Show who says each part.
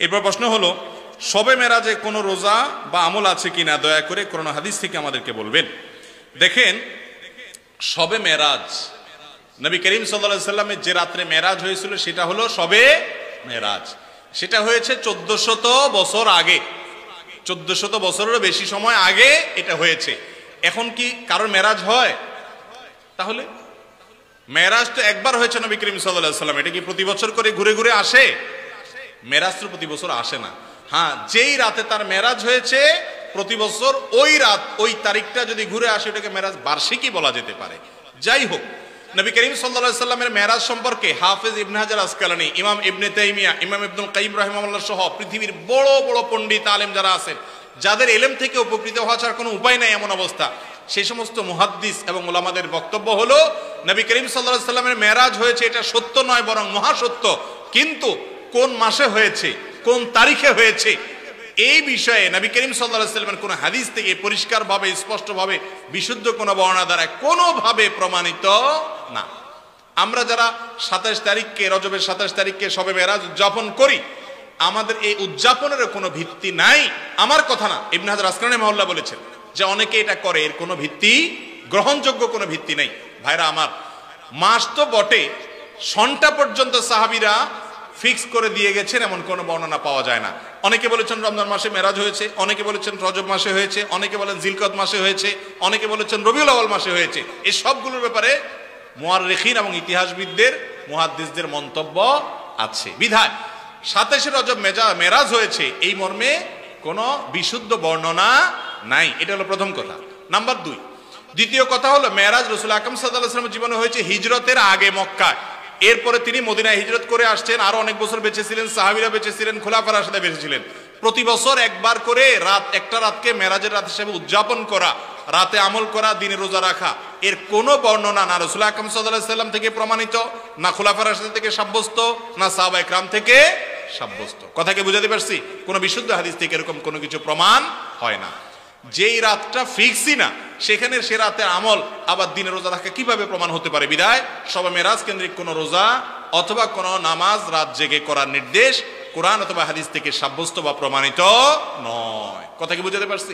Speaker 1: এরপর প্রশ্ন হলো, শবে মেরাজে কোনো রোজা বা আমল আছে কিনা, দয়া করে কোরআন হাদিস থেকে আমাদেরকে বলবেন। দেখেন, শবে মেরাজ, নবী করিম সাল্লাল্লাহু আলাইহি সাল্লামের যে রাত্রে মেরাজ হয়েছিল সেটা হলো শবে মেরাজ। সেটা হয়েছে 1400 বছর আগে, 1400 বছরেরও বেশি সময় আগে এটা হয়েছে। এখন কি কারোর মেরাজ হয়? তাহলে মেরাজ তো একবার হয়েছে নবী করিম সাল্লাল্লাহু আলাইহি সাল্লাম, এটা কি প্রতি বছর করে ঘুরে ঘুরে আসে? মেরাজ তো প্রতি বছর আসে না। হ্যাঁ, যেই রাতে তার মেরাজ হয়েছে প্রতি বছর ওই রাত ওই তারিখটা যদি ঘুরে আসে ওটাকে মেরাজ বার্ষিকী বলা যেতে পারে। যাই হোক, নবী করিম সাল্লাল্লাহু আলাইহি সাল্লামের মেরাজ সম্পর্কে হাফেজ ইবনে হাজার আসকালানী, ইমাম ইবনে তাইমিয়া, ইমাম ইবনুল কাইয়িম রাহিমাহুল্লাহ সহ পৃথিবীর বড় বড় পণ্ডিত আলেম যারা আছেন, যাদের ইলম থেকে উপকৃত হওয়া ছাড়া কোনো উপায় নাই এমন অবস্থা, সেই সমস্ত মুহাদ্দিস এবং উলামাদের বক্তব্য হলো নবী করিম সাল্লাল্লাহু আলাইহি সাল্লামের মেরাজ হয়েছে এটা সত্য নয় বরং মহাসত্য, কিন্তু কোন মাসে হয়েছে, কোন তারিখে হয়েছে, এই বিষয়ে নবী করিম সাল্লাল্লাহু আলাইহি সাল্লামের কোন হাদিস থেকে পরিষ্কারভাবে স্পষ্টভাবে বিশুদ্ধ কোন বর্ণনা দ্বারা কোনোভাবে প্রমাণিত না। আমরা যারা 27 তারিখকে, রজবের 27 তারিখকে শবে মেরাজ উদযাপন করি, আমাদের এই উদযাপনের কোনো ভিত্তি নাই। আমার কথা না, ইবনে হাজার আসকালানী রাহিমাহুল্লাহ বলেছেন যে অনেকে এটা করে, এর কোনো ভিত্তি, গ্রহণযোগ্য কোনো ভিত্তি নেই। ভাইরা আমার, মাস তো বটে, সনটা পর্যন্ত সাহাবীরা ফিক্স করে দিয়ে গেছেন এমন কোনো বর্ণনা পাওয়া যায় না। অনেকে বলেছেন রমজান মাসে মেরাজ হয়েছে, অনেকে বলেছেন রজব মাসে হয়েছে, অনেকে বলেন জিলকদ মাসে হয়েছে, অনেকে বলেছেন রবিউল আউয়াল মাসে হয়েছে। এই সবগুলোর ব্যাপারে মুআররিখিন এবং ইতিহাসবিদদের, মুহাদ্দিসদের মন্তব্য আছে। বিধায় 27 রজব মেরাজ হয়েছে এই মর্মে কোনো বিশুদ্ধ বর্ণনা নাই। এটা হলো প্রথম কথা। নাম্বার 2, দ্বিতীয় কথা হলো মেরাজ রাসূল আকরাম সাল্লাল্লাহু আলাইহি ওয়াসাল্লামের জীবনে হয়েছে হিজরতের আগে মক্কায়। এরপরে তিনি মদিনায় হিজরত করে আসছেন, আরো অনেক বছর বেঁচে ছিলেন, সাহাবীরা বেঁচে ছিলেন, খোলাফায়ে রাশিদিন বেঁচে ছিলেন। প্রতি বছর একবার করে একটা রাতকে মেরাজের রাত হিসেবে উদযাপন করা, রাতে আমল করা, দিনে রোজা রাখা, এর কোনো বর্ণনা না রাসূল আকরাম সাল্লাল্লাহু আলাইহি ওয়াসাল্লাম থেকে প্রমাণিত, না খোলাফায়ে রাশিদিন থেকে সাব্যস্ত, না সাহাবায়ে কেরাম থেকে সাব্যস্ত। কথা কি বুঝাতে পারছি? কোনো বিশুদ্ধ হাদিস থেকে এরকম কোনো কিছু প্রমাণ হয় না। যেই রাতটা ফিক্সই না, সেখানে সে রাতের আমল আবার দিনে রোজা রাখা কিভাবে প্রমাণ হতে পারে? বিধায় শবে মেরাজ কেন্দ্রিক কোনো রোজা অথবা কোনো নামাজ রাত জেগে করার নির্দেশ কোরআন অথবা হাদিস থেকে সাব্যস্ত বা প্রমাণিত নয়। কথা কি বুঝাতে পারছি?